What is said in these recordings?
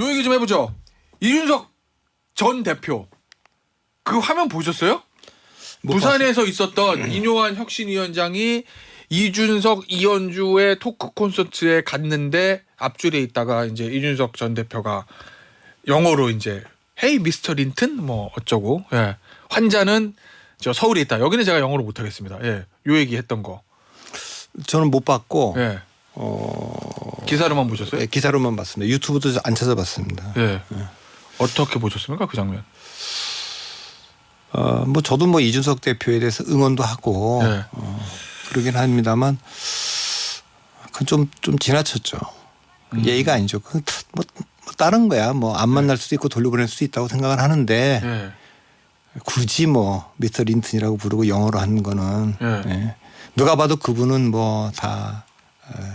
요 얘기 좀 해보죠. 이준석 전 대표 그 화면 보셨어요? 부산에서 있었던 인요한 혁신위원장이 이준석, 이현주의 토크 콘서트에 갔는데 앞줄에 있다가 이제 이준석 전 대표가 영어로 이제 헤이 미스터 린튼 뭐 어쩌고 예. 환자는 저 서울에 있다. 여기는 제가 영어로 못하겠습니다. 예. 요 얘기했던 거. 저는 못 봤고 예. 기사로만 보셨어요? 예, 기사로만 봤습니다. 유튜브도 안 찾아봤습니다. 예. 어떻게 보셨습니까 그 장면? 뭐 저도 뭐 이준석 대표에 대해서 응원도 하고 예. 그러긴 합니다만 그건 좀 지나쳤죠. 예의가 아니죠. 뭐 다른 거야. 뭐 안 만날 수도 있고 돌려보낼 수도 있다고 생각을 하는데 예. 굳이 뭐 미스터 린튼이라고 부르고 영어로 하는 거는 예. 예. 누가 봐도 그분은 뭐 다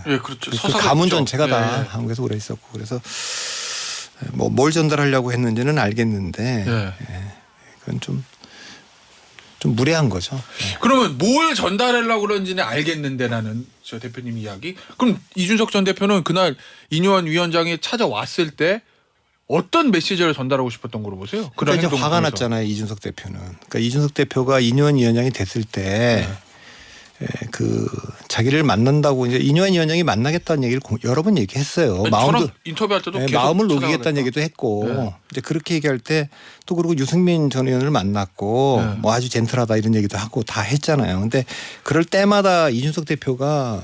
예, 그렇죠. 그 서사가 가문 있죠. 전체가 다 예. 한국에서 오래 있었고 그래서 뭐 뭘 전달하려고 했는지는 알겠는데 예. 그건 좀 무례한 거죠. 그러면 뭘 전달하려고 그런지는 알겠는데라는 저 대표님 이야기. 그럼 이준석 전 대표는 그날 인요한 위원장이 찾아왔을 때 어떤 메시지를 전달하고 싶었던 거로 보세요? 그런 그러니까 이제 행동을 화가 통해서. 났잖아요. 이준석 대표는. 그러니까 이준석 대표가 인요한 위원장이 됐을 때 그 자기를 만난다고 이제 인요한 위원장이 만나겠다는 얘기를 여러 번 얘기했어요. 아니, 마음도 저랑 인터뷰할 때도 네, 계속 마음을 찾아가겠다. 녹이겠다는 얘기도 했고 네. 이제 그렇게 얘기할 때 또 그리고 유승민 전 의원을 만났고 네. 뭐 아주 젠틀하다 이런 얘기도 하고 다 했잖아요. 근데 그럴 때마다 이준석 대표가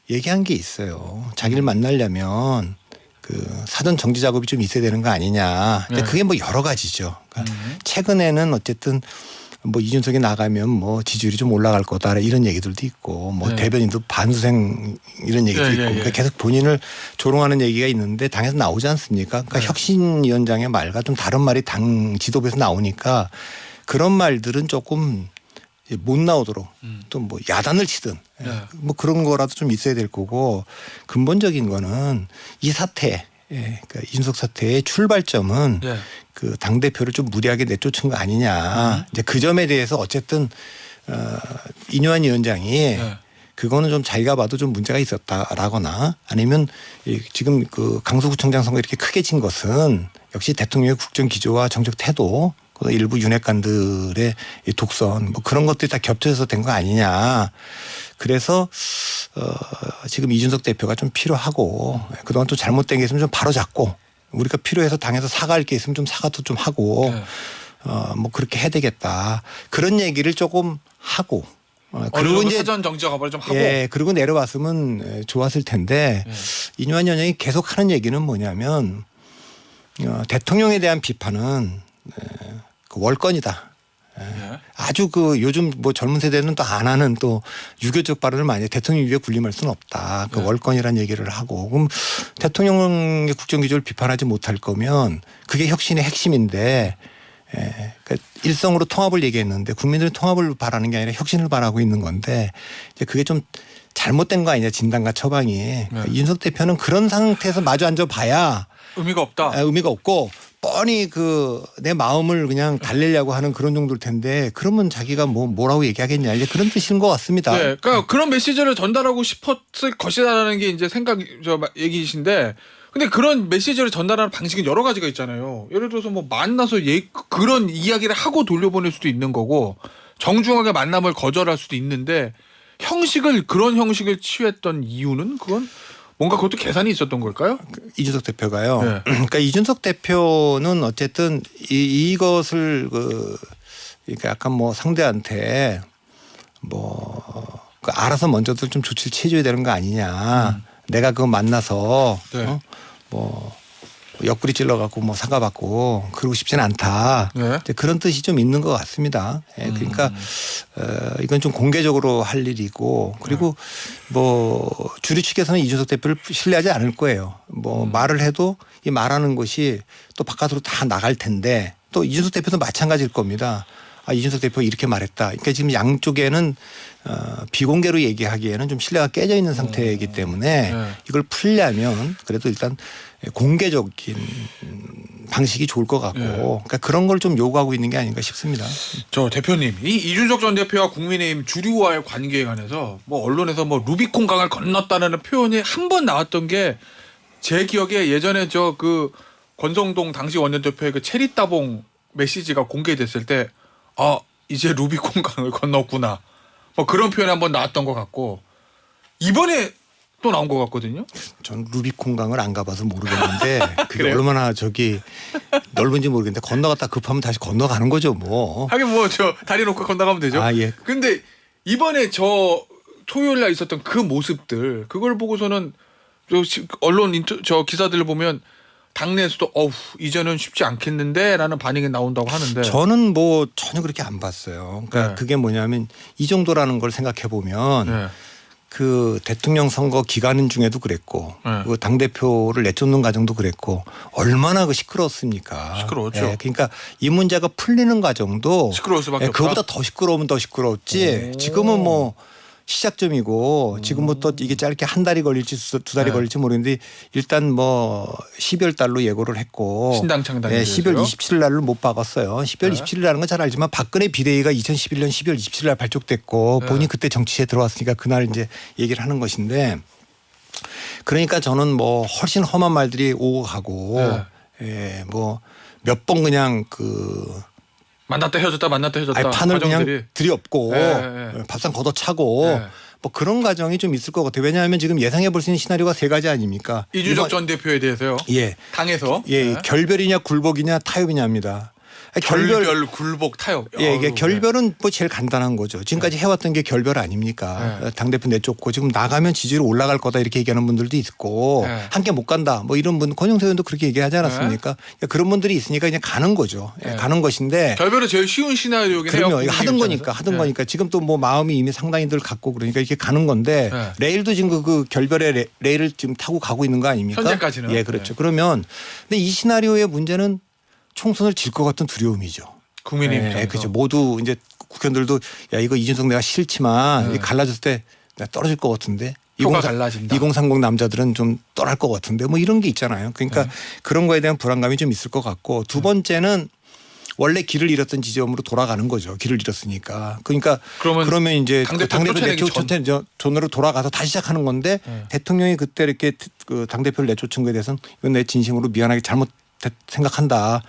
얘기한 게 있어요. 자기를 만나려면 그 사전 정지 작업이 좀 있어야 되는 거 아니냐. 근데 네. 그게 뭐 여러 가지죠. 그러니까 최근에는 어쨌든 뭐 이준석이 나가면 뭐 지지율이 좀 올라갈 거다 이런 얘기들도 있고 뭐 네. 대변인도 반수생 이런 얘기도 예, 있고 예, 예. 그러니까 계속 본인을 조롱하는 얘기가 있는데 당에서 나오지 않습니까? 그러니까 네. 혁신위원장의 말과 좀 다른 말이 당 지도부에서 나오니까 그런 말들은 조금 못 나오도록 또 뭐 야단을 치든 네. 뭐 그런 거라도 좀 있어야 될 거고 근본적인 거는 이 사태 그러니까 이준석 사태의 출발점은 예. 그 당 대표를 좀 무리하게 내쫓은 거 아니냐. 이제 그 점에 대해서 어쨌든 인요한 위원장이 예. 그거는 좀 자기가 봐도 좀 문제가 있었다라거나 아니면 지금 그 강서구청장 선거 이렇게 크게 진 것은 역시 대통령의 국정 기조와 정책 태도 일부 윤핵관들의 독선 뭐 그런 것들이 다 겹쳐서 된 거 아니냐. 그래서 지금 이준석 대표가 좀 필요하고 그동안 또 잘못된 게 있으면 좀 바로잡고 우리가 필요해서 당에서 사과할 게 있으면 좀 사과도 좀 하고 네. 뭐 그렇게 해야 되겠다. 그런 얘기를 조금 하고 그리고 이제 사전 정지 작업을 좀 하고 그리고 내려왔으면 좋았을 텐데 예. 인요한 위원장이 계속 하는 얘기는 뭐냐면 대통령에 대한 비판은 그 월권이다. 예. 아주 그 요즘 뭐 젊은 세대는 또 안 하는 또 유교적 발언을 많이 해. 대통령 위에 군림할 수는 없다. 그 네. 월권이라는 얘기를 하고 그럼 대통령의 국정기조를 비판하지 못할 거면 그게 혁신의 핵심인데 그러니까 일성으로 통합을 얘기했는데 국민들이 통합을 바라는 게 아니라 혁신을 바라고 있는 건데 이제 그게 좀 잘못된 거 아니냐 진단과 처방이. 그러니까 이준석 대표는 그런 상태에서 마주 앉아봐야 의미가 없다. 의미가 없고 뻔히 그 내 마음을 그냥 달래려고 하는 그런 정도일 텐데 그러면 자기가 뭐라고 얘기하겠냐 이제 그런 뜻인 것 같습니다. 네, 그러니까 그런 메시지를 전달하고 싶었을 것이다라는 게 이제 얘기이신데, 근데 그런 메시지를 전달하는 방식은 여러 가지가 있잖아요. 예를 들어서 뭐 만나서 그런 이야기를 하고 돌려보낼 수도 있는 거고, 정중하게 만남을 거절할 수도 있는데 그런 형식을 취했던 이유는 그건 뭔가 그것도 계산이 있었던 걸까요? 이준석 대표가요. 네. 그러니까 이준석 대표는 어쨌든 이것을 그러니까 약간 뭐 상대한테 뭐 알아서 먼저도 좀 조치를 취해줘야 되는 거 아니냐. 내가 그거 만나서 네. 뭐 옆구리 찔러갖고 뭐 사과받고 그러고 싶지는 않다. 네. 이제 그런 뜻이 좀 있는 것 같습니다. 그러니까 이건 좀 공개적으로 할 일이고 그리고 뭐 주류 측에서는 이준석 대표를 신뢰하지 않을 거예요. 뭐 말을 해도 이 말하는 것이 또 바깥으로 다 나갈 텐데 또 이준석 대표도 마찬가지일 겁니다. 이준석 대표가 이렇게 말했다. 그러니까 지금 양쪽에는 비공개로 얘기하기에는 좀 신뢰가 깨져 있는 상태이기 때문에 네. 이걸 풀려면 그래도 일단 공개적인 방식이 좋을 것 같고 네. 그러니까 그런 걸 좀 요구하고 있는 게 아닌가 싶습니다. 저 대표님, 이준석 전 대표와 국민의힘 주류와의 관계에 관해서 뭐 언론에서 뭐 루비콘 강을 건넜다는 표현이 한 번 나왔던 게 제 기억에 예전에 권성동 당시 원내대표의 그 체리 따봉 메시지가 공개됐을 때 이제 루비콘강을 건넜구나. 뭐 그런 표현이 한번 나왔던 것 같고 이번에 또 나온 것 같거든요. 전 루비콘강을 안 가봐서 모르겠는데 그게 그래요? 얼마나 넓은지 모르겠는데 건너갔다 급하면 다시 건너가는 거죠 뭐. 하긴 뭐 저 다리 놓고 건너가면 되죠. 아 예. 근데 이번에 저 토요일 날 있었던 그 모습들 그걸 보고서는 언론 저 기사들을 보면 당내에서도 이제는 쉽지 않겠는데라는 반응이 나온다고 하는데 저는 뭐 전혀 그렇게 안 봤어요. 그러니까 네. 그게 뭐냐면 이 정도라는 걸 생각해 보면 네. 그 대통령 선거 기간 중에도 그랬고 네. 그 당 대표를 내쫓는 과정도 그랬고 얼마나 그 시끄러웠습니까? 시끄러웠죠. 예, 그러니까 이 문제가 풀리는 과정도 시끄러울 수밖에 없다. 그거보다 더 시끄러우면 더 시끄러웠지. 지금은 뭐 시작점이고 지금부터 이게 짧게 한 달이 걸릴지 두 달이 네. 걸릴지 모르겠는데 일단 뭐 12월 달로 예고를 했고 신당 창당이 네, 되세요? 12월 27일 날을 못 박았어요. 12월 네. 27일이라는 건 잘 알지만 박근혜 비대위가 2011년 12월 27일 날 발족됐고 네. 본인이 그때 정치에 들어왔으니까 그날 이제 얘기를 하는 것인데 그러니까 저는 뭐 훨씬 험한 말들이 오고 가고 예, 뭐 몇 번 그냥 만났다 헤어졌다 만났다 헤어졌다 판을 과정들이. 그냥 들이엎고 네. 밥상 걷어차고 네. 뭐 그런 과정이 좀 있을 것 같아요. 왜냐하면 지금 예상해 볼 수 있는 시나리오가 세 가지 아닙니까? 이준석 이번- 전 대표에 대해서요. 예. 당에서 예, 네. 결별이냐 굴복이냐 타협이냐입니다. 결별 굴복 타협. 예, 이게 아유, 결별은 뭐 제일 간단한 거죠. 지금까지 해왔던 게 결별 아닙니까? 네. 당대표 내쫓고 지금 나가면 지지율 올라갈 거다 이렇게 얘기하는 분들도 있고 네. 함께 못 간다 뭐 이런 분 권영세 의원도 그렇게 얘기하지 않았습니까? 그런 분들이 있으니까 그냥 가는 거죠. 예, 네. 가는 것인데 결별은 제일 쉬운 시나리오긴 해요. 그럼요. 이거 하던 국민 거니까 입장에서. 하던 네. 거니까 지금 또 뭐 마음이 이미 상당히들 갖고 그러니까 이렇게 가는 건데 네. 레일도 지금 그 결별의 레일을 지금 타고 가고 있는 거 아닙니까? 현재까지는. 예, 그렇죠. 네. 그러면 근데 이 시나리오의 문제는 총선을 질 것 같은 두려움이죠. 국민의 네, 입장에서. 그렇죠. 모두 이제 국회의원들도 야 이거 이준석 내가 싫지만 네. 이 갈라졌을 때 내가 떨어질 것 같은데 표가 갈라진다. 2030 남자들은 좀 떠날 것 같은데 뭐 이런 게 있잖아요. 그러니까 네. 그런 거에 대한 불안감이 좀 있을 것 같고 두 번째는 원래 길을 잃었던 지점으로 돌아가는 거죠. 길을 잃었으니까. 그러니까 그러면 이제 당대표 당대표 쫓아내기 내쫓으로 돌아가서 다시 시작하는 건데 네. 대통령이 그때 이렇게 그 당대표를 내쫓은 거에 대해서는 이건 내 진심으로 미안하게 잘못 생각한다.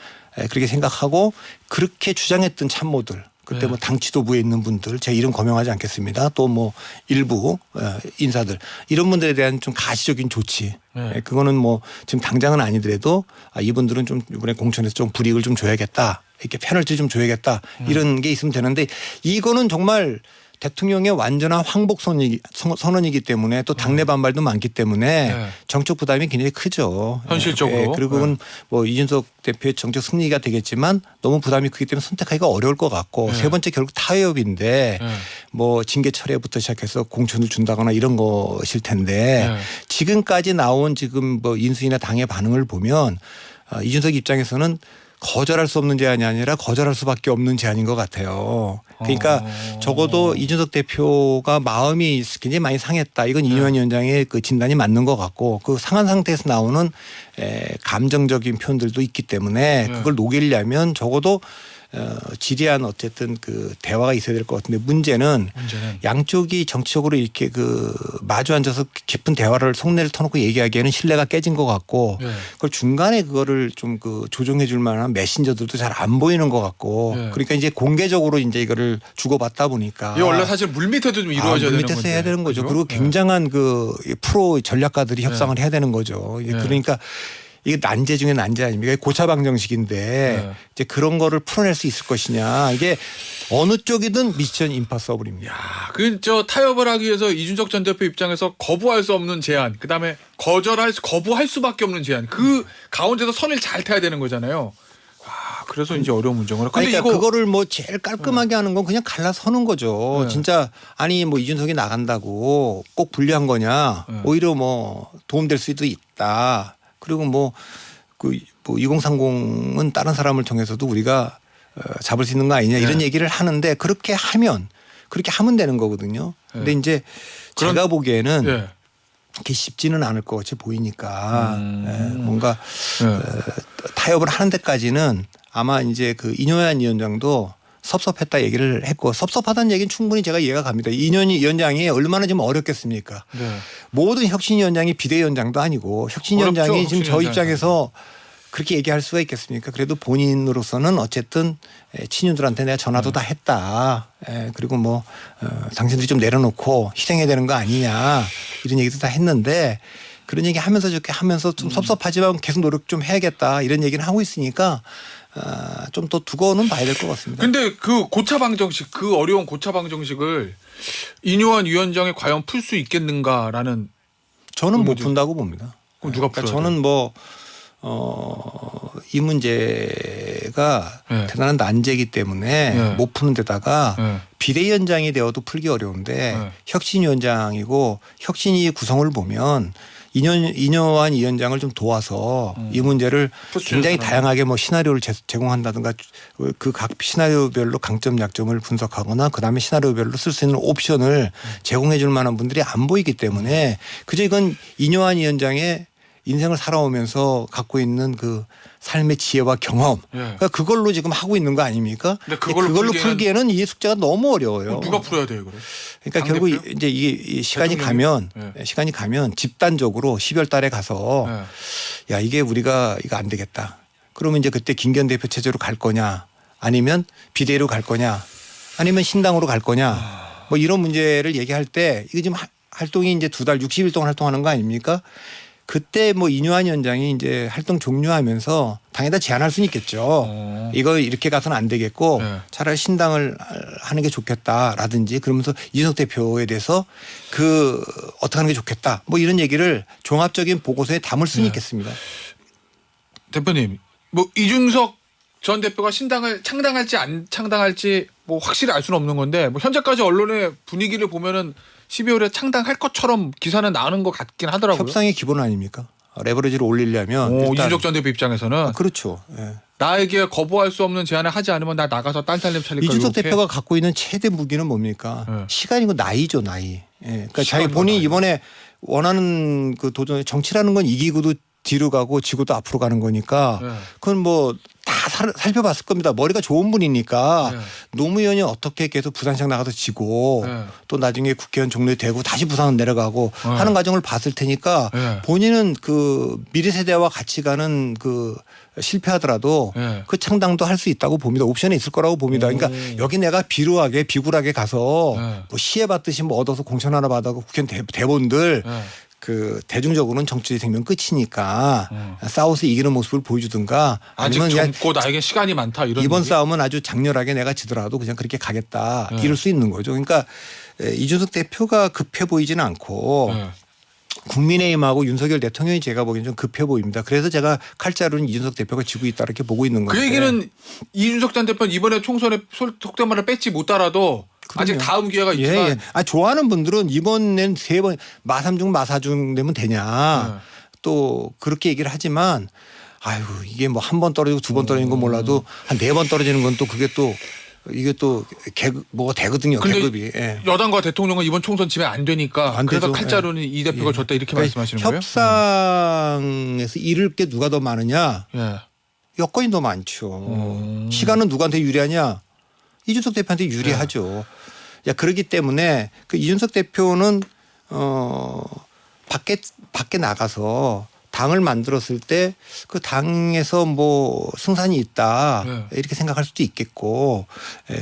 그렇게 생각하고 그렇게 주장했던 참모들 그때 네. 뭐 당 지도부에 있는 분들 제 이름 거명하지 않겠습니다. 또 뭐 일부 인사들 이런 분들에 대한 좀 가시적인 조치 네. 그거는 뭐 지금 당장은 아니더라도 이분들은 좀 이번에 공천에서 좀 불이익을 좀 줘야겠다. 이렇게 페널티 좀 줘야겠다. 이런 게 있으면 되는데 이거는 정말 대통령의 완전한 황복 선언이기 때문에 또 당내 반발도 많기 때문에 네. 정책 부담이 굉장히 크죠. 현실적으로. 예, 그리고 그건 뭐 이준석 대표의 정책 승리가 되겠지만 너무 부담이 크기 때문에 선택하기가 어려울 것 같고 네. 세 번째 결국 타협인데 네. 뭐 징계 철회부터 시작해서 공천을 준다거나 이런 것일 텐데 네. 지금까지 나온 지금 뭐 인수위나 당의 반응을 보면 이준석 입장에서는 거절할 수 없는 제안이 아니라 거절할 수밖에 없는 제안인 것 같아요. 그러니까 적어도 이준석 대표가 마음이 굉장히 많이 상했다. 이건 이뇨한 위원장의 그 진단이 맞는 것 같고 그 상한 상태에서 나오는 감정적인 표현들도 있기 때문에 그걸 녹이려면 적어도 지리한 어쨌든 그 대화가 있어야 될 것 같은데 문제는 양쪽이 정치적으로 이렇게 그 마주 앉아서 깊은 대화를 속내를 터놓고 얘기하기에는 신뢰가 깨진 것 같고 네. 그걸 중간에 그거를 좀 그 조정해 줄 만한 메신저들도 잘 안 보이는 것 같고 네. 그러니까 이제 공개적으로 이제 이거를 주고받다 보니까 이게 원래 사실 물 밑에도 좀 이루어져야 되는 밑에서 건데. 해야 되는 거죠. 그죠? 그리고 네. 굉장한 그 프로 전략가들이 협상을 해야 되는 거죠. 이게 네. 그러니까 이게 난제 중에 난제 아닙니까? 고차방정식인데 네. 이제 그런 거를 풀어낼 수 있을 것이냐. 이게 어느 쪽이든 미션 임파서블입니다. 그 저 타협을 하기 위해서 이준석 전 대표 입장에서 거부할 수 없는 제안, 그다음에 거부할 수밖에 없는 제안. 그 가운데서 선을 잘 타야 되는 거잖아요. 그래서 이제 어려운 문제구나. 근데 그러니까 이거 그거를 뭐 제일 깔끔하게 하는 건 그냥 갈라서는 거죠. 네. 진짜 아니 뭐 이준석이 나간다고 꼭 불리한 거냐. 네. 오히려 뭐 도움될 수도 있다. 그리고 뭐 2030은 다른 사람을 통해서도 우리가 잡을 수 있는 거 아니냐 이런 네. 얘기를 하는데 그렇게 하면 되는 거거든요. 근데 이제 제가 보기에는 네. 그렇게 쉽지는 않을 것 같이 보이니까 뭔가 네. 타협을 하는 데까지는 아마 이제 그 이뇨한 위원장도 섭섭했다 얘기를 했고 섭섭하다는 얘기는 충분히 제가 이해가 갑니다. 이뇨한 위원장이 얼마나 좀 어렵겠습니까? 네. 모든 혁신위원장이 비대위원장도 아니고 혁신위원장이 어렵죠, 지금 저 혁신위원장이. 입장에서 그렇게 얘기할 수가 있겠습니까? 그래도 본인으로서는 어쨌든 친유들한테 내가 전화도 다 했다. 그리고 뭐 당신들이 좀 내려놓고 희생해야 되는 거 아니냐 이런 얘기도 다 했는데 그런 얘기 하면서 저렇게 하면서 좀 섭섭하지만 계속 노력 좀 해야겠다 이런 얘기는 하고 있으니까 좀 더 두고는 봐야 될 것 같습니다. 근데 그 고차 방정식 그 어려운 고차 방정식을 이뇨한 위원장이 과연 풀 수 있겠는가라는 저는 못 문제- 푼다고 봅니다. 그럼 누가 그러니까 풀어야 저는 뭐 이 문제가 네. 대단한 난제이기 때문에 네. 못 푸는 데다가 네. 비대위원장이 되어도 풀기 어려운데 네. 혁신위원장이고 혁신위 구성을 보면 이뇨한 위원장을 좀 도와서 이 문제를 풀 수 굉장히 있는 다양하게 뭐 시나리오를 제공한다든가 그 각 시나리오별로 강점 약점을 분석하거나 그다음에 시나리오별로 쓸 수 있는 옵션을 제공해 줄 만한 분들이 안 보이기 때문에 그저 이건 이뇨한 위원장의 인생을 살아오면서 갖고 있는 그 삶의 지혜와 경험 예. 그러니까 그걸로 지금 하고 있는 거 아닙니까? 근데 그걸로 풀기에는 이 숙제가 너무 어려워요. 누가 풀어야 돼요, 그래? 그러니까 당 결국 대표? 이제 이게 시간이 대통령이? 가면 예. 시간이 가면 집단적으로 12월 달에 가서 예. 야 이게 우리가 이거 안 되겠다. 그러면 이제 그때 김기현 대표 체제로 갈 거냐 아니면 비대위로 갈 거냐 아니면 신당으로 갈 거냐 뭐 이런 문제를 얘기할 때 이게 지금 활동이 이제 2달 60일 동안 활동하는 거 아닙니까? 그때 뭐 이뇨한 위원장이 이제 활동 종료하면서 당에다 제안할 수는 있겠죠. 이거 이렇게 가서는 안 되겠고 네. 차라리 신당을 하는 게 좋겠다라든지 그러면서 이준석 대표에 대해서 그 어떻게 하는 게 좋겠다 뭐 이런 얘기를 종합적인 보고서에 담을 수는 네. 있겠습니다. 대표님, 뭐 이준석 전 대표가 신당을 창당할지 안 창당할지 뭐 확실히 알 수는 없는 건데 뭐 현재까지 언론의 분위기를 보면은 12월에 창당할 것처럼 기사는 나오는 것 같긴 하더라고요. 협상의 기본 아닙니까? 레버리지를 올리려면 오, 일단 이준석 전 대표 입장에서는 그렇죠. 예. 나에게 거부할 수 없는 제안을 하지 않으면 나 나가서 딴 살림 차릴 거야. 이준석 이렇게. 대표가 갖고 있는 최대 무기는 뭡니까? 네. 시간이고 나이죠, 나이. 예. 그러니까 자기 시간과 본인이 나이. 이번에 원하는 그 도전 정치라는 건 이기고도 뒤로 가고 지고도 앞으로 가는 거니까 네. 그건 뭐 다 살펴봤을 겁니다. 머리가 좋은 분이니까 네. 노무현이 어떻게 계속 부산시장 나가서 지고 네. 또 나중에 국회의원 종로 되고 다시 부산 내려가고 네. 하는 과정을 봤을 테니까 네. 본인은 그 미래 세대와 같이 가는 그 실패하더라도 네. 그 창당도 할 수 있다고 봅니다. 옵션이 있을 거라고 봅니다. 그러니까 여기 내가 비루하게 비굴하게 가서 네. 뭐 시해 받듯이 뭐 얻어서 공천 하나 받아고 국회의원 대본들 네. 그 대중적으로는 정치 생명 끝이니까 싸워서 이기는 모습을 보여주든가 아직 아니면 그냥 젊고 나에게 시간이 많다 이런 이번 얘기? 싸움은 아주 장렬하게 내가 지더라도 그냥 그렇게 가겠다 네. 이럴 수 있는 거죠. 그러니까 이준석 대표가 급해 보이지는 않고 네. 국민의힘하고 윤석열 대통령이 제가 보기엔 좀 급해 보입니다. 그래서 제가 칼자루는 이준석 대표가 지고 있다 이렇게 보고 있는 그 건데. 얘기는 이준석 전 대표는 이번에 총선에 속된 말을 뺏지 못하라도 아직 그럼요. 다음 기회가 예, 있지만 예. 아, 좋아하는 분들은 이번엔 3번 마삼중 마사중 되면 되냐. 또 그렇게 얘기를 하지만 아유 이게 뭐 한 번 떨어지고 2번 떨어지는 건 몰라도 한 4번 떨어지는 건 또 그게 또 이게 또 뭐가 되거든요. 근데 계급이. 예. 여당과 대통령은 이번 총선 지면 안 되니까 안 그래서 되죠. 칼자루는 이 대표가 예. 졌다 이렇게 그러니까 말씀하시는 거예요? 협상에서 잃을 게 누가 더 많으냐? 예. 여건이 더 많죠. 시간은 누구한테 유리하냐? 이준석 대표한테 유리하죠. 야 그렇기 때문에 그 이준석 대표는 밖에 나가서 당을 만들었을 때 그 당에서 뭐 승산이 있다 이렇게 생각할 수도 있겠고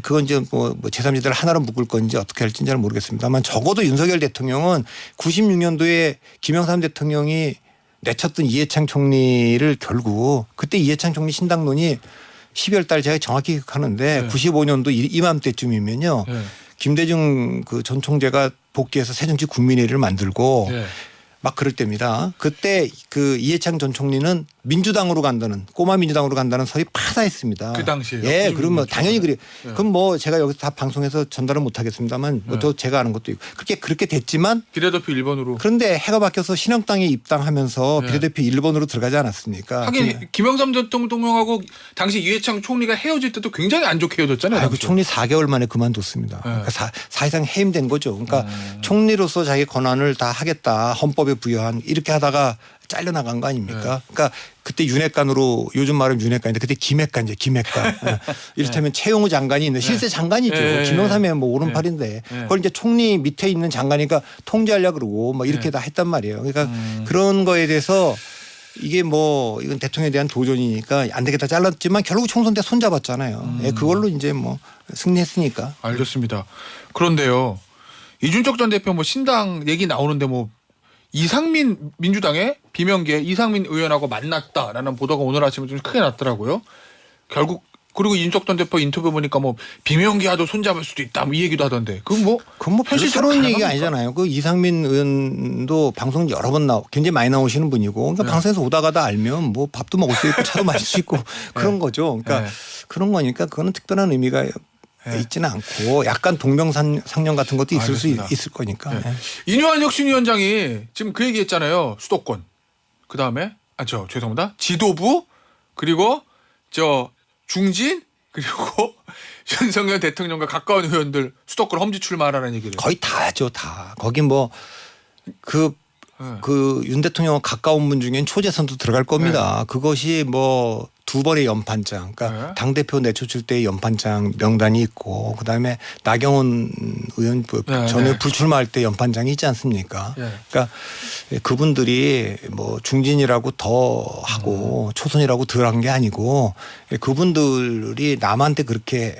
그건 이제 뭐 제3지대를 하나로 묶을 건지 어떻게 할지는 잘 모르겠습니다만 적어도 윤석열 대통령은 96년도에 김영삼 대통령이 내쳤던 이해창 총리를 결국 그때 이해창 총리 신당론이 12월 달 제가 정확히 기억하는데 95년도 이맘때쯤이면요. 김대중 그 전 총재가 복귀해서 새정치 국민회의를 만들고 막 그럴 때입니다. 그때 그 이해창 전 총리는 민주당으로 간다는 꼬마 민주당으로 간다는 설이 파다했습니다. 그 당시에요? 예, 그러면 당연히 그래요. 예. 그럼 뭐 제가 여기서 다 방송에서 전달은 못하겠습니다만 뭐 또 제가 아는 것도 있고 그렇게 됐지만 비례대표 1번으로 그런데 해가 바뀌어서 신영당에 입당하면서 예. 비례대표 1번으로 들어가지 않았습니까? 하긴 김영삼 대통령하고 당시 이해창 총리가 헤어질 때도 굉장히 안 좋게 헤어졌잖아요. 아이고 당시에. 총리 4개월 만에 그만뒀습니다. 그러니까 사실상 해임된 거죠. 그러니까 총리로서 자기 권한을 다 하겠다. 헌법에 부여한 이렇게 하다가 잘려나간 거 아닙니까? 그러니까 그때 윤핵관으로 요즘 말하면 윤핵관인데 그때 김핵관이죠. 김핵관. 이를테면 최용우 장관이 있는 실세 장관이죠. 김영삼의 뭐 오른팔인데 그걸 이제 총리 밑에 있는 장관이니까 통제하려고 그러고 막 이렇게 다 했단 말이에요. 그러니까 그런 거에 대해서 이게 뭐 이건 대통령에 대한 도전이니까 안 되겠다 잘랐지만 결국 총선 때 손잡았잖아요. 예, 그걸로 이제 뭐 승리했으니까. 알겠습니다. 그런데요. 이준석 전 대표 뭐 신당 얘기 나오는데 뭐 이상민 민주당의 비명계 이상민 의원하고 만났다라는 보도가 오늘 아침에 좀 크게 났더라고요. 결국 그리고 이준석 전 대표 인터뷰 보니까 뭐 비명계와도 손잡을 수도 있다 뭐 이 얘기도 하던데 그건 뭐 별로 새로운 얘기가 아니잖아요. 그 이상민 의원도 방송 여러 번 굉장히 많이 나오시는 분이고 그러니까 네. 방송에서 오다가다 알면 뭐 밥도 먹을 수 있고 차도 마실 수 있고 그런 거죠. 그러니까 네. 그런 거니까 그거는 특별한 의미가 있지는 않고 약간 동병상련 같은 것도 있을 알겠습니다. 수 있을 거니까. 네. 네. 인요한 혁신위원장이 지금 그 얘기했잖아요. 수도권. 그 다음에 죄송합니다. 지도부 그리고 중진 그리고 윤석열 대통령과 가까운 의원들 수도권 험지 출마하라는 얘기를. 거의 다 하죠, 다. 거기 뭐 그 윤 대통령 가까운 분 중엔 초재선도 들어갈 겁니다. 그것이 뭐 2번의 연판장, 그러니까 당대표 내쫓을 때의 연판장 명단이 있고 그다음에 나경원 의원 전에 불출마할 때 연판장이 있지 않습니까? 그러니까 그분들이 뭐 중진이라고 더 하고 초선이라고 덜 한 게 아니고 그분들이 남한테 그렇게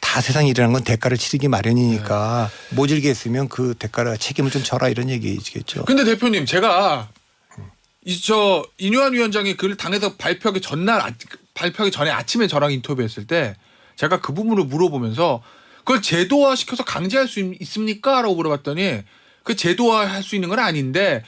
다 세상 일이라는 건 대가를 치르기 마련이니까 모질게 했으면 그 대가를 책임을 좀 져라 이런 얘기겠죠. 근데 대표님 제가 인요한 위원장이 그걸 당에서 발표하기 전에 아침에 저랑 인터뷰했을 때 제가 그 부분을 물어보면서 그걸 제도화 시켜서 강제할 수 있습니까? 라고 물어봤더니 그 제도화 할 수 있는 건 아닌데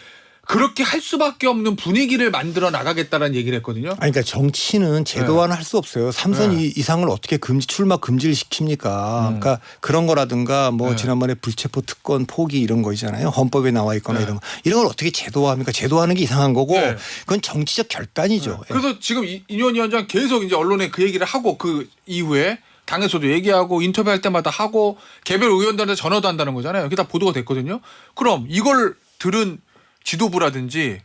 그렇게 할 수밖에 없는 분위기를 만들어 나가겠다는 얘기를 했거든요. 아니, 그러니까 정치는 제도화는 할 수 없어요. 3선 이상을 어떻게 출마 금지를 시킵니까? 그러니까 그런 거라든가 뭐 지난번에 불체포 특권 포기 이런 거 있잖아요. 헌법에 나와 있거나 이런 거. 이런 걸 어떻게 제도화합니까? 제도화하는 게 이상한 거고 그건 정치적 결단이죠. 그래서 지금 인요한 위원장 계속 이제 언론에 그 얘기를 하고 그 이후에 당에서도 얘기하고 인터뷰할 때마다 하고 개별 의원들한테 전화도 한다는 거잖아요. 그게 다 보도가 됐거든요. 그럼 이걸 들은 지도부라든지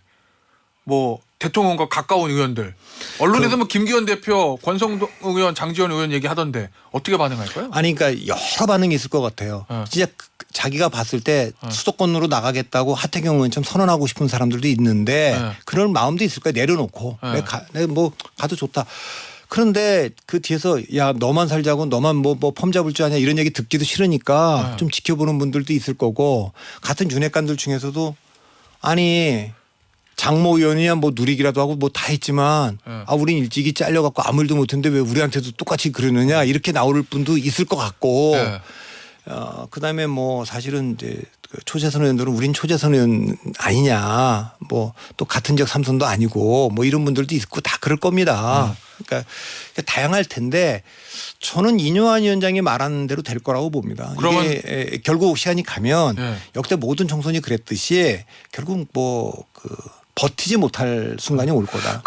뭐 대통령과 가까운 의원들 언론에서 뭐 김기현 대표, 권성동 의원, 장지원 의원 얘기하던데 어떻게 반응할까요? 아니 그러니까 여러 반응이 있을 것 같아요. 진짜 자기가 봤을 때 수도권으로 나가겠다고 하태경 의원처럼 선언하고 싶은 사람들도 있는데 그런 마음도 있을 거예요. 내려놓고 내가 뭐 가도 좋다. 그런데 그 뒤에서 야 너만 살자고 너만 뭐 펌 잡을 줄 아냐 이런 얘기 듣기도 싫으니까 좀 지켜보는 분들도 있을 거고 같은 윤핵관들 중에서도 아니 장모 의원이야 뭐 누리기라도 하고 뭐 다 했지만 우린 일찍이 잘려갖고 아무 일도 못했는데 왜 우리한테도 똑같이 그러느냐 이렇게 나올 분도 있을 것 같고 그다음에 뭐 사실은 이제 초재선 의원들은 우린 초재선 의원 아니냐 뭐 또 같은 지역 3선도 아니고 뭐 이런 분들도 있고 다 그럴 겁니다. 그러니까 다양할 텐데 저는 인요한 위원장이 말하는 대로 될 거라고 봅니다. 이게 결국 시간이 가면 역대 모든 총선이 그랬듯이 결국 버티지 못할 순간이 올 거다.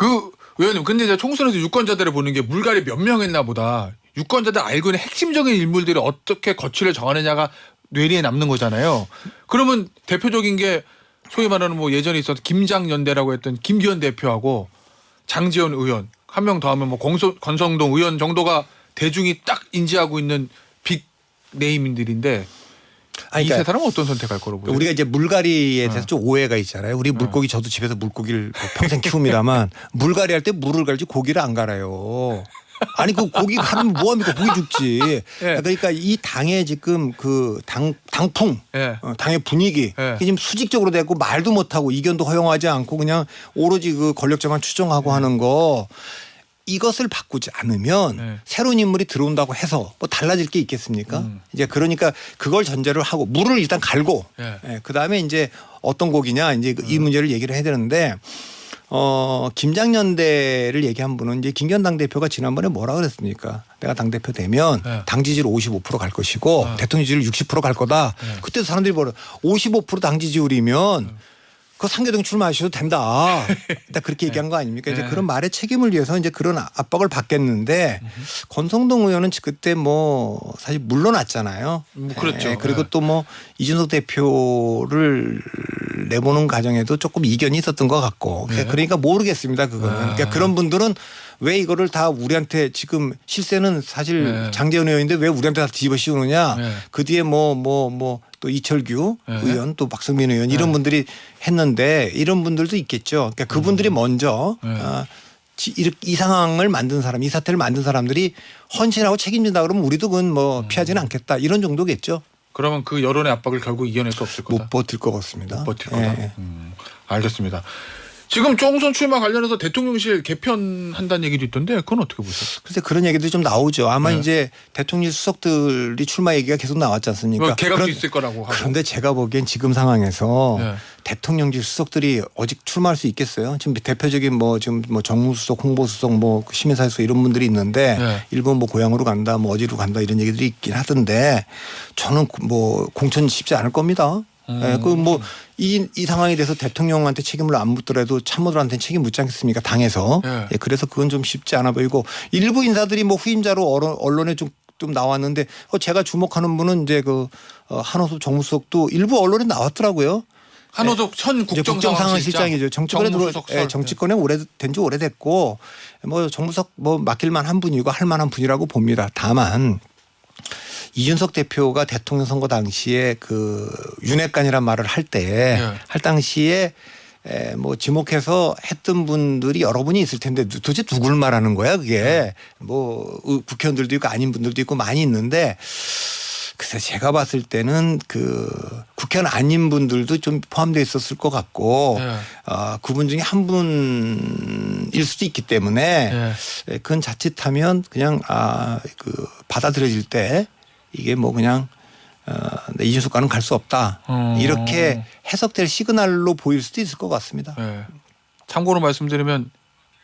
의원님 근데 이제 총선에서 유권자들을 보는 게 물갈이 몇 명 했나 보다. 유권자들 알고 있는 핵심적인 인물들이 어떻게 거취를 정하느냐가 뇌리에 남는 거잖아요. 그러면 대표적인 게 소위 말하는 뭐 예전에 있었던 김장연대라고 했던 김기현 대표하고 장지원 의원 한 명 더 하면 뭐 권성동 의원 정도가 대중이 딱 인지하고 있는 빅 네임들인데 이 세 사람은 어떤 선택할 거로 보여요? 우리가 이제 물갈이에 대해서 좀 오해가 있잖아요. 우리 물고기 저도 집에서 물고기를 평생 키웁니다만 물갈이 할 때 물을 갈지 고기를 안 갈아요. 아니 그 고기 가면 뭐합니까? 고기 죽지. 그러니까 이 당의 지금 그 당풍 당의 분위기 이게 지금 수직적으로 되고 말도 못하고 이견도 허용하지 않고 그냥 오로지 그 권력자만 추종하고 하는 거 이것을 바꾸지 않으면 새로운 인물이 들어온다고 해서 뭐 달라질 게 있겠습니까? 이제 그러니까 그걸 전제를 하고 물을 일단 갈고 그다음에 이제 어떤 곡이냐 이제 이 문제를 얘기를 해야 되는데 김장연대를 얘기한 분은 이제 김기현 당대표가 지난번에 뭐라 그랬습니까? 내가 당대표 되면 당 지지율 55% 갈 것이고 대통령 지지율 60% 갈 거다. 그때도 사람들이 뭐라 55% 당 지지율이면 그 상계동 출마하셔도 된다. 딱 그렇게 얘기한 거 아닙니까? 이제 그런 말의 책임을 위해서 이제 그런 압박을 받겠는데 권성동 의원은 그때 뭐 사실 물러났잖아요. 그렇죠. 그리고 또 뭐 이준석 대표를 내보는 과정에도 조금 이견이 있었던 것 같고 그러니까 모르겠습니다. 그거는. 그러니까 그런 분들은 왜 이거를 다 우리한테 지금 실세는 사실 네. 장재현 의원인데 왜 우리한테 다 뒤집어 씌우느냐. 네. 그 뒤에 또 이철규 네. 의원 또 박성민 의원 이런 네. 분들이 했는데 이런 분들도 있겠죠. 그러니까 그분들이 먼저 네. 이 상황을 만든 사람, 이 사태를 만든 사람들이 헌신하고 책임진다 그러면 우리도 그건 뭐 피하지는 않겠다 이런 정도겠죠. 그러면 그 여론의 압박을 결국 이겨낼 수 없을 거다. 못 버틸 것 같습니다. 못 버틸 거다. 예. 알겠습니다. 지금 총선 출마 관련해서 대통령실 개편한다는 얘기도 있던데 그건 어떻게 보세요? 글쎄 그런 얘기도 좀 나오죠. 아마 네. 이제 대통령 수석들이 출마 얘기가 계속 나왔지 않습니까? 뭐 개각도 있을 거라고 하고. 그런데 제가 보기엔 지금 상황에서 네. 대통령실 수석들이 오직 출마할 수 있겠어요? 지금 대표적인 지금 정무수석, 홍보수석, 시민사회수석 이런 분들이 있는데 네. 일본 고향으로 간다, 어디로 간다 이런 얘기들이 있긴 하던데 저는 공천 쉽지 않을 겁니다. 이 상황에 대해서 대통령한테 책임을 안 묻더라도 참모들한테 책임 묻지 않겠습니까? 당에서. 네. 예, 그래서 그건 좀 쉽지 않아 보이고 일부 인사들이 후임자로 언론에 좀 나왔는데 제가 주목하는 분은 이제 한호섭 정무수석도 일부 언론에 나왔더라고요. 한호섭 현 국정상황실장이죠. 정무수석 정치권에 된 지 오래됐고 정무석 맡길만 한 분이고 할 만한 분이라고 봅니다. 다만 이준석 대표가 대통령 선거 당시에 윤핵관이란 말을 할 당시에 지목해서 했던 분들이 여러 분이 있을 텐데 도대체 누굴 말하는 거야 그게. 국회의원들도 있고 아닌 분들도 있고 많이 있는데 글쎄 제가 봤을 때는 국회의원 아닌 분들도 좀 포함되어 있었을 것 같고 그분 중에 한 분일 수도 있기 때문에 그건 자칫하면 그냥 받아들여질 때 이게 그냥 이준석과는 갈 수 없다 이렇게 해석될 시그널로 보일 수도 있을 것 같습니다. 네. 참고로 말씀드리면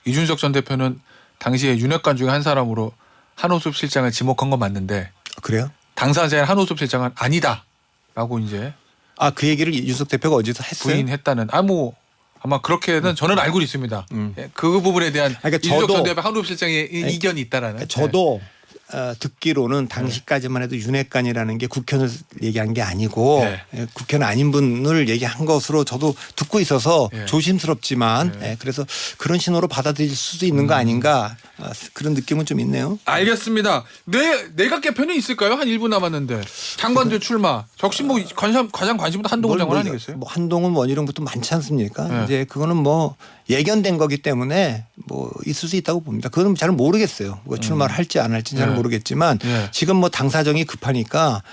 이준석 전 대표는 당시에 윤핵관 중에 한 사람으로 한호섭 실장을 지목한 건 맞는데 그래요? 당사자인 한호섭 실장은 아니다라고 이제 그 얘기를 이준석 대표가 어디서 했어요? 부인했다는 아마 그렇게는 저는 알고 있습니다. 그 부분에 대한 그러니까 이준석 전 대표 한호섭 실장의 이견이 있다라는. 저도 듣기로는 당시까지만 해도 윤핵관이라는 게 국회의원을 얘기한 게 아니고 국회의원 아닌 분을 얘기한 것으로 저도 듣고 있어서 조심스럽지만 그래서 그런 신호로 받아들일 수도 있는 거 아닌가 그런 느낌은 좀 있네요. 알겠습니다. 내각 개편은 있을까요? 한 1분 남았는데 있을 출마. 적신 가장 관심부터 한동훈 장관 아니겠어요? 한동훈 원희룡부터 많지 않습니까? 이제 그거는 예견된 거기 때문에 있을 수 있다고 봅니다. 그건 잘 모르겠어요. 출마를 할지 안 할지 잘 모르겠지만 지금 당사정이 급하니까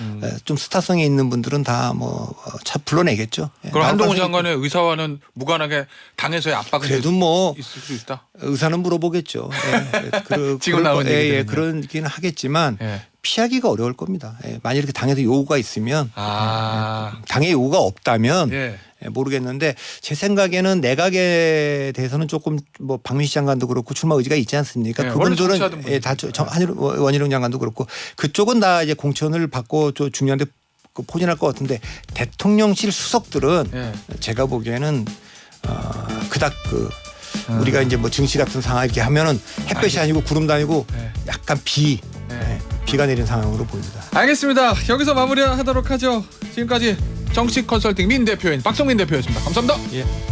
좀 스타성이 있는 분들은 다 불러내겠죠. 그럼 한동훈 장관의 의사와는 무관하게 당에서의 압박은 그래도 있을 수 있다. 의사는 물어보겠죠. 지금 나온 얘기들은요. 그러긴 하겠지만 피하기가 어려울 겁니다. 만약 이렇게 당에서 요구가 있으면 당의 요구가 없다면 모르겠는데 제 생각에는 내각에 대해서는 조금 박민식 장관도 그렇고 출마 의지가 있지 않습니까? 그분들은 다 원희룡 장관도 그렇고 그쪽은 다 이제 공천을 받고 중요한데 포진할 것 같은데 대통령실 수석들은 제가 보기에는 그닥 우리가 이제 증시 같은 상황 이렇게 하면은 햇볕이 아니고 구름도 아니고 약간 비가 내린 상황으로 보입니다. 알겠습니다. 여기서 마무리하도록 하죠. 지금까지 정치 컨설팅 민 대표인 박성민 대표였습니다. 감사합니다. 예.